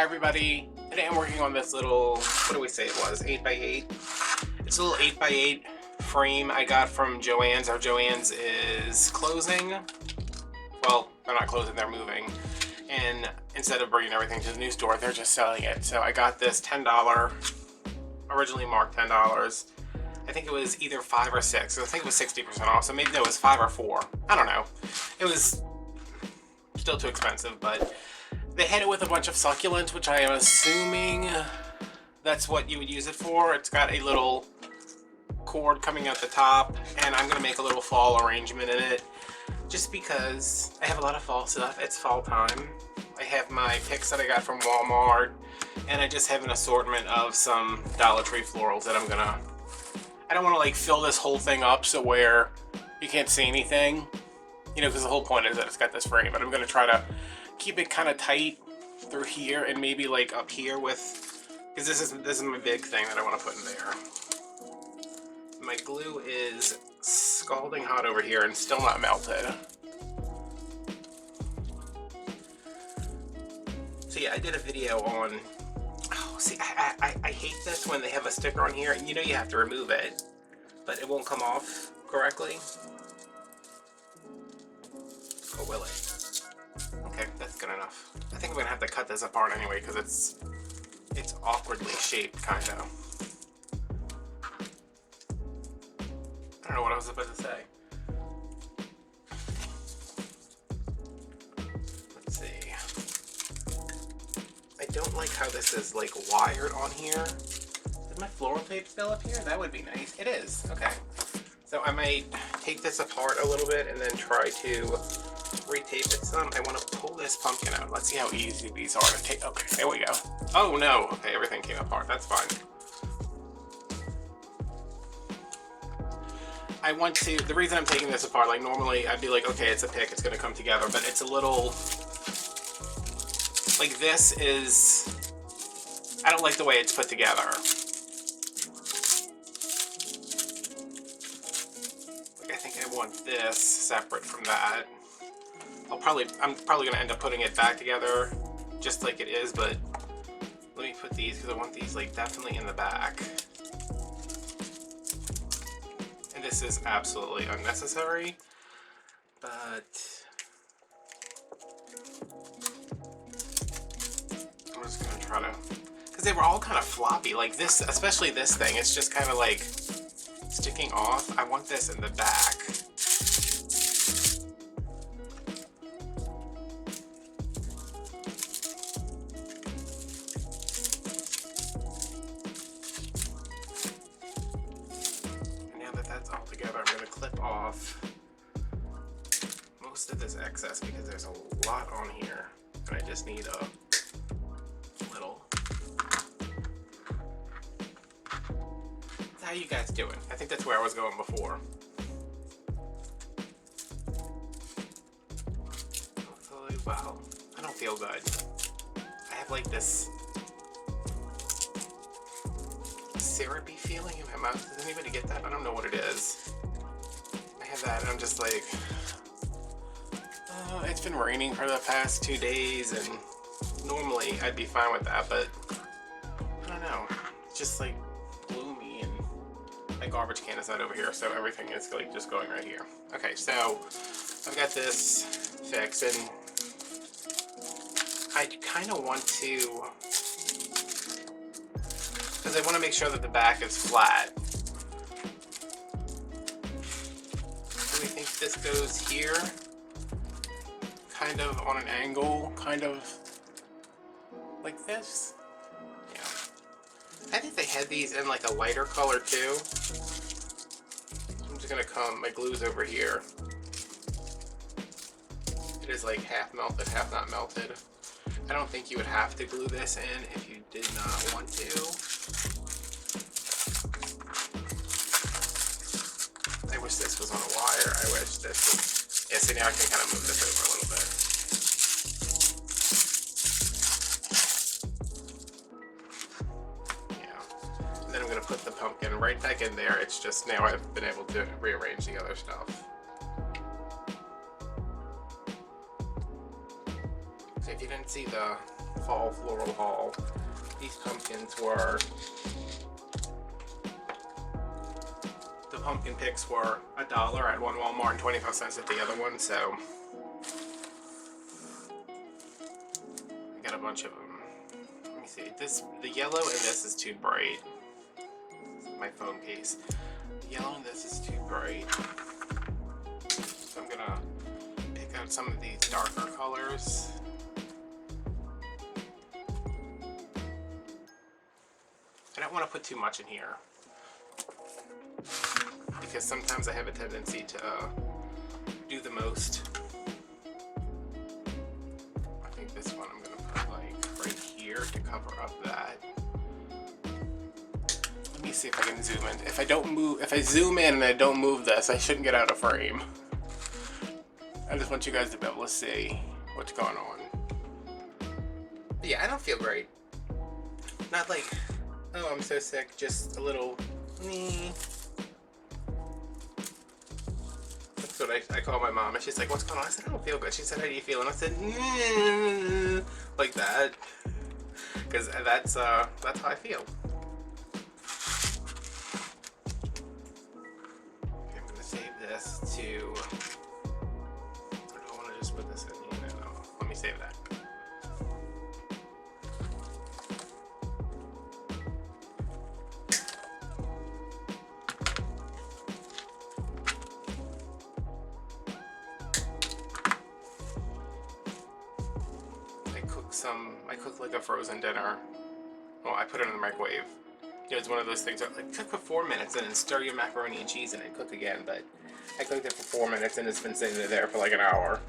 Hi everybody, today I'm working on this little, what do we say it was, 8x8? It's a little 8x8 frame I got from Joann's. Our Joann's is closing. Well, they're not closing, they're moving. And instead of bringing everything to the new store, they're just selling it. So I got this $10, originally marked $10. I think it was either 5 or 6. So I think it was 60% off, so maybe it was 5 or 4. I don't know. It was still too expensive, but they had it with a bunch of succulents, which I am assuming that's what you would use it for. It's got a little cord coming out the top, and I'm gonna make a little fall arrangement in it just because I have a lot of fall stuff. It's fall time. I have my picks that I got from Walmart, and I just have an assortment of some Dollar Tree florals that I don't want to like fill this whole thing up so where you can't see anything, you know, because the whole point is that it's got this frame, but I'm gonna try to keep it kind of tight through here and maybe like up here with, because this is my big thing that I want to put in there. My glue is scalding hot over here and still not melted. So yeah, I did a video on, oh, see, I hate this when they have a sticker on here and you know you have to remove it, but it won't come off correctly. Or will it? Okay, that's good enough. I think I'm gonna have to cut this apart anyway because it's awkwardly shaped, kind of. I don't know what I was about to say. Let's see. I don't like how this is like wired on here. Is my floral tape still up here? That would be nice. It is. Okay. So I might take this apart a little bit and then try to retape it some. I want to pull this pumpkin out. Let's see how easy these are to take. Okay, there we go. Oh no. Okay, everything came apart. That's fine. I want to, the reason I'm taking this apart, like normally I'd be like, okay, it's a pick, it's going to come together, but it's a little, like this is, I don't like the way it's put together. Like I think I want this separate from that. I'm probably going to end up putting it back together just like it is, but let me put these because I want these like definitely in the back. And this is absolutely unnecessary, but I'm just going to try to, because they were all kind of floppy, like this, especially this thing, it's just kind of like sticking off. I want this in the back. Off most of this excess because there's a lot on here and I just need a little. How you guys doing? I think that's where I was going before. Hopefully, wow, I don't feel good. I have like this syrupy feeling in my mouth. Does anybody get that? I don't know what it is. That and I'm just like, it's been raining for the past 2 days and normally I'd be fine with that, but I don't know, it's just like gloomy and my garbage can is out over here, so everything is like just going right here. Okay, so I've got this fixed and I kind of want to, because I want to make sure that the back is flat. I think this goes here, kind of on an angle, kind of like this. Yeah. I think they had these in like a lighter color too. I'm just gonna come, my glue's over here. It is like half melted, half not melted. I don't think you would have to glue this in if you did not want to. I wish this was on a wire. I wish this was... Yeah, see, now I can kind of move this over a little bit. Yeah. And then I'm going to put the pumpkin right back in there. It's just now I've been able to rearrange the other stuff. So if you didn't see the fall floral haul. These pumpkins were, the pumpkin picks were $1 at one Walmart and 25 cents at the other one, so I got a bunch of them. Let me see, the yellow in this is too bright. My phone case. The yellow in this is too bright. So I'm gonna pick out some of these darker colors. I don't want to put too much in here because sometimes I have a tendency to do the most. I think this one I'm gonna put like right here to cover up that. Let me see if I can zoom in. If I zoom in and I don't move this, I shouldn't get out of frame. I just want you guys to be able to see what's going on. But yeah, I don't feel great. Not like, oh, I'm so sick, just a little, That's what I call my mom, and she's like, what's going on? I said, I don't feel good. She said, how do you feel? And I said, like that. Because that's how I feel. Okay, I'm gonna save this to, I don't want to just put this in, no. Let me save that. I cook like a frozen dinner. Well, I put it in the microwave. You know, it's one of those things that like cook for 4 minutes and then stir your macaroni and cheese in it and cook again. But I cooked it for 4 minutes and it's been sitting there for like an hour.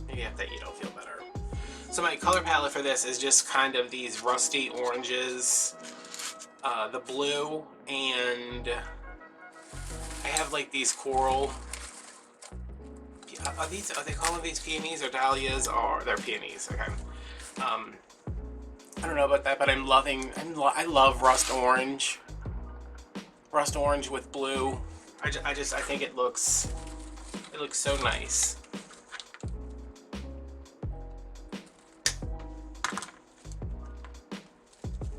Maybe after that you don't feel better. So my color palette for this is just kind of these rusty oranges, the blue, and I have like these coral. Are they calling these peonies or dahlias? Or they're peonies? Okay. I don't know about that, but I love rust orange. Rust orange with blue. I think it looks so nice.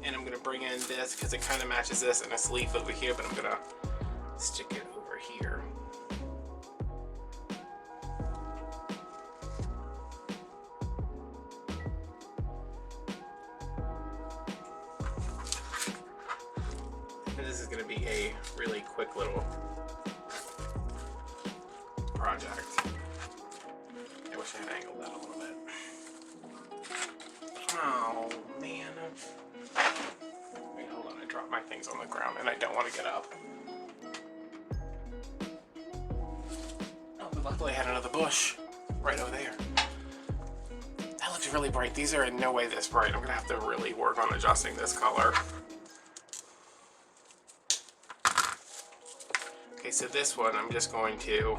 And I'm gonna bring in this because it kind of matches this and this leaf over here, but I'm gonna stick it over here. And this is going to be a really quick little project. I wish I had angled that a little bit. Oh man. Wait, hold on, I dropped my things on the ground and I don't want to get up. Luckily I had another bush right over there. That looks really bright. These are in no way this bright. I'm gonna have to really work on adjusting this color. Okay, so this one I'm just going to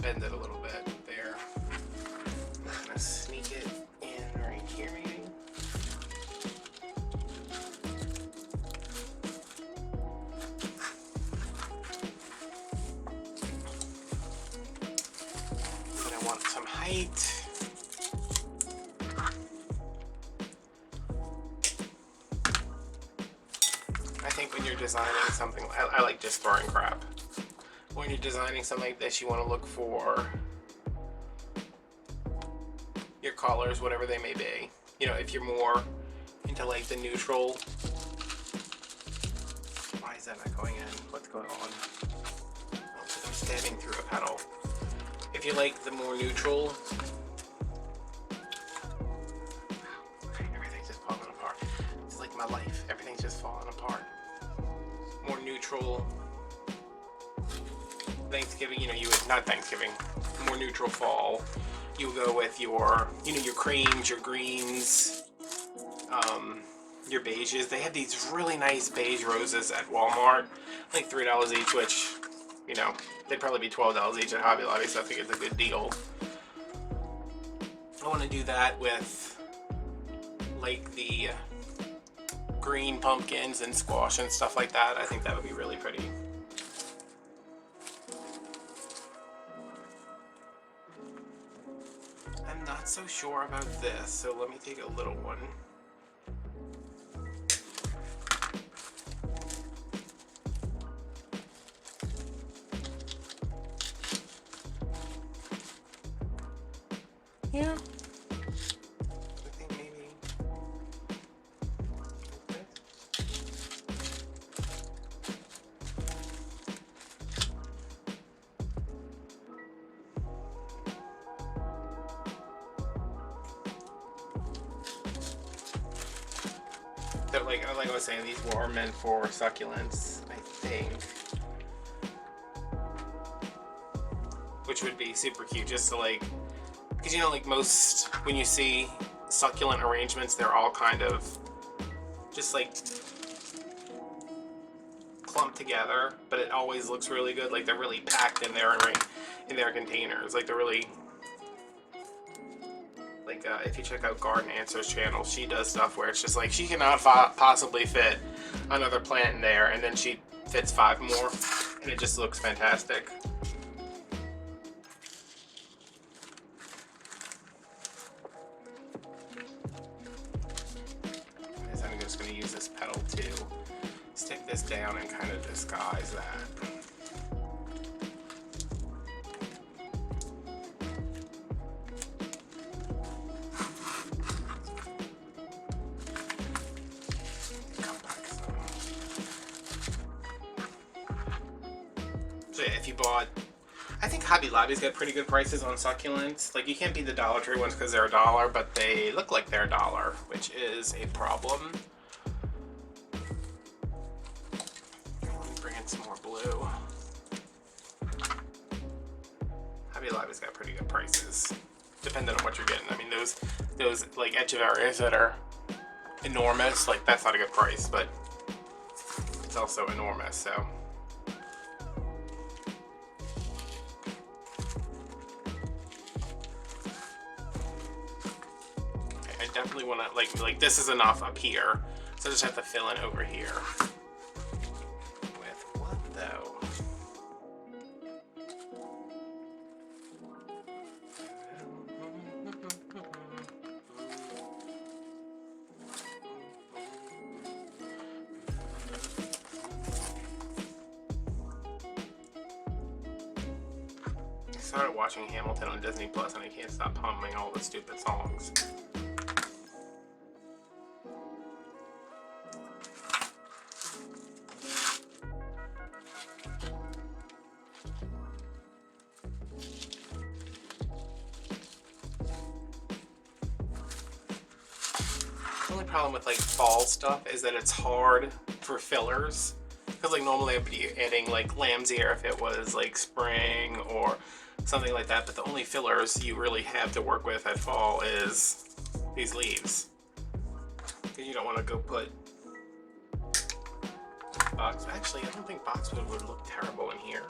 bend it a little bit there. I'm gonna sneak it in right here maybe. Height. I think when you're designing something, I like just throwing crap. When you're designing something like this, you want to look for your colors, whatever they may be. You know, if you're more into like the neutral. Why is that not going in? What's going on? Oh, I'm stabbing through a petal. If you like the more neutral, everything's just falling apart. It's like my life. Everything's just falling apart. More neutral Thanksgiving, you know, not Thanksgiving, more neutral fall. You go with your, your creams, your greens, your beiges. They have these really nice beige roses at Walmart, like $3 each, which, they'd probably be $12 each at Hobby Lobby, so I think it's a good deal. I want to do that with like the green pumpkins and squash and stuff like that. I think that would be really pretty. I'm not so sure about this, so let me take a little one. Yeah. I think maybe like this. So like I was saying, these were meant for succulents, I think. Which would be super cute, just to like, because you know, like most, when you see succulent arrangements, they're all kind of just like clumped together, but it always looks really good. Like they're really packed in their containers. Like they're really, like if you check out Garden Answers channel, she does stuff where it's just like she cannot possibly fit another plant in there, and then she fits 5 more, and it just looks fantastic. I'm just going to use this petal to stick this down and kind of disguise that. So yeah, if you bought, I think Hobby Lobby's got pretty good prices on succulents. Like you can't beat the Dollar Tree ones because they're $1, but they look like they're $1, which is a problem. Let me bring in some more blue. Hobby Lobby's got pretty good prices, depending on what you're getting. I mean, those like echeverias that are enormous, like that's not a good price, but it's also enormous, so. Definitely want to like this is enough up here, so I just have to fill in over here. With what though? I started watching Hamilton on Disney Plus and I can't stop humming all the stupid songs. The only problem with like fall stuff is that it's hard for fillers, because like normally I'd be adding like lamb's ear if it was like spring or something like that, but the only fillers you really have to work with at fall is these leaves, because you don't want to go put box. Actually, I don't think boxwood would look terrible in here.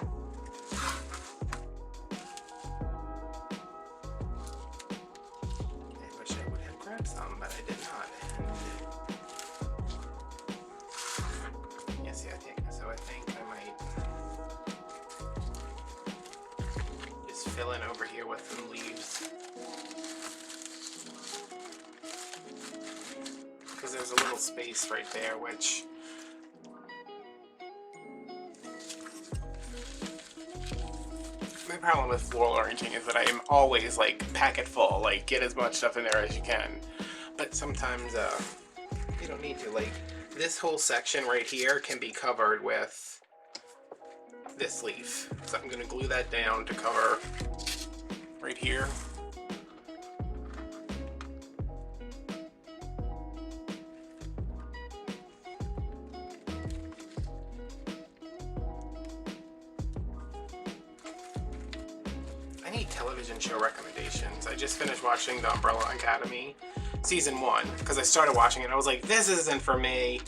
I wish I would have grabbed some, but I did not. Yes, yeah, so I think I might just fill in over here with some leaves, because there's a little space right there, which my problem with floral arranging is that I am always like pack it full, like get as much stuff in there as you can, but sometimes you don't need to. Like this whole section right here can be covered with this leaf, so I'm going to glue that down to cover right here. I need television show recommendations. I just finished watching The Umbrella Academy season 1 because I started watching it and I was like, this isn't for me,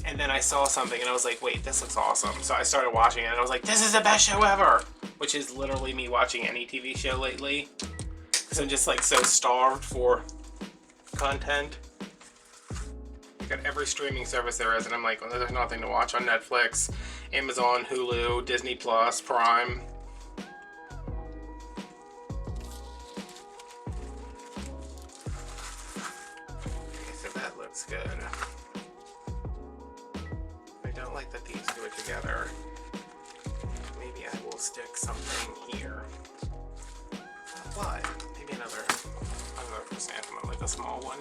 and then I saw something and I was like, wait, this looks awesome. So I started watching it and I was like, this is the best show ever, which is literally me watching any TV show lately because I'm just like so starved for content. I've got every streaming service there is and I'm like, well, there's nothing to watch on Netflix, Amazon, Hulu, Disney Plus, Prime. looks good. I don't like that these do it together. Maybe I will stick something here. What? Maybe another chrysanthemum, like a small one.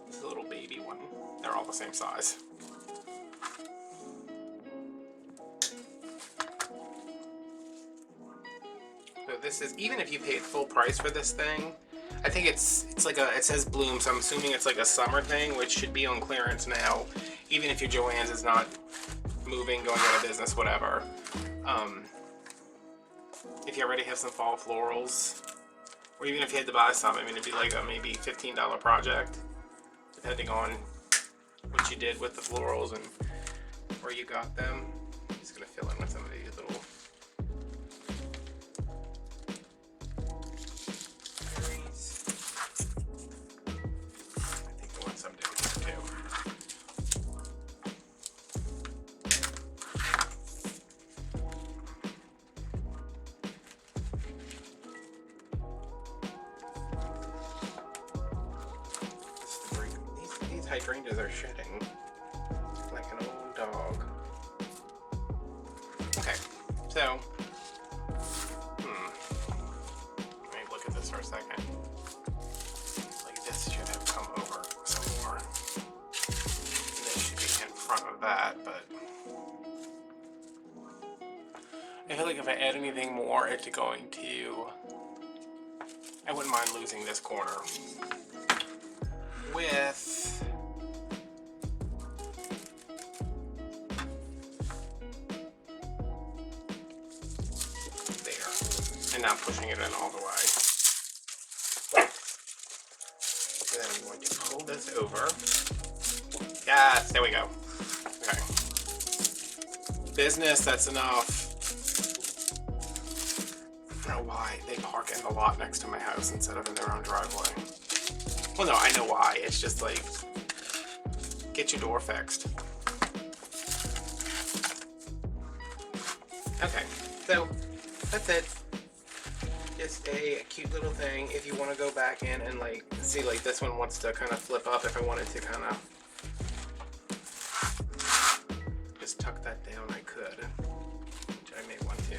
This is a little baby one. They're all the same size. So this is, even if you paid full price for this thing, I think it's like a, it says bloom, so I'm assuming it's like a summer thing, which should be on clearance now, even if your Joann's is not moving, going out of business, whatever. If you already have some fall florals, or even if you had to buy some, I mean, it'd be like a maybe $15 project, depending on what you did with the florals and where you got them. I'm just gonna fill in with some of these little berries. I think I want some down here too. These hydrangeas are shedding like an old dog. Okay, so let me look at this for a second. Like this should have come over some more. This should be in front of that, but I feel like if I add anything more, it's going to, I wouldn't mind losing this corner with there, and not pushing it in all the way. So then I'm going to pull this over. Yes, there we go. Okay. Business, that's enough. I don't know why they park in the lot next to my house instead of in their own driveway. Well, no, I know why. It's just like, get your door fixed. Okay, so that's it. Just a cute little thing. If you want to go back in and like, see, like this one wants to kind of flip up. If I wanted to kind of just tuck that down, I could, which I may want to.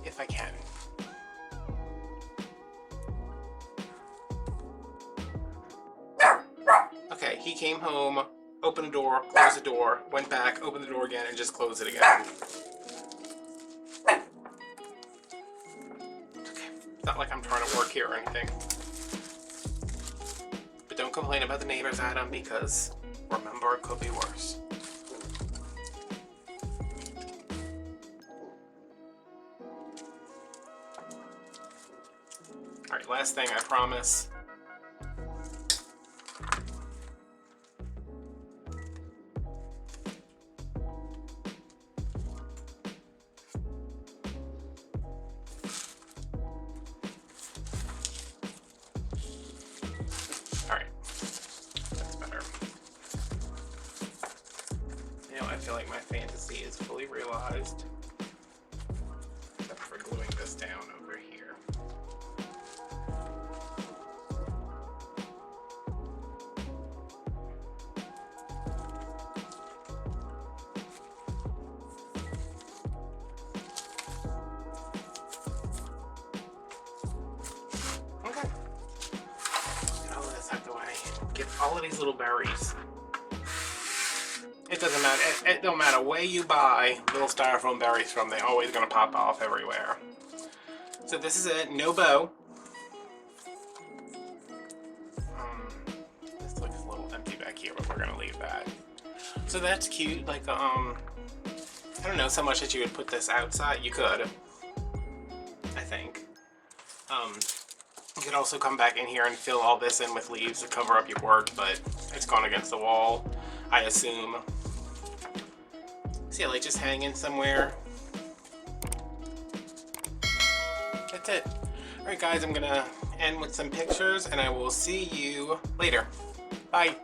If I can. Okay, he came home, opened the door, closed the door, went back, opened the door again, and just closed it again. Okay, it's not like I'm trying to work here or anything. But don't complain about the neighbors, Adam, because remember, it could be worse. Alright, last thing, I promise. Alright, that's better. Now I feel like my fantasy is fully realized. Except for gluing this down over here. Get all of these little berries. It doesn't matter. It don't matter where you buy little styrofoam berries from. They're always gonna pop off everywhere. So this is it. No bow. This looks a little empty back here, but we're gonna leave that. So that's cute. Like I don't know so much that you would put this outside. You could. I think. You could also come back in here and fill all this in with leaves to cover up your work, but it's gone against the wall, I assume. So yeah, like just hanging somewhere. that's it. Alright guys, I'm gonna end with some pictures and I will see you later. Bye.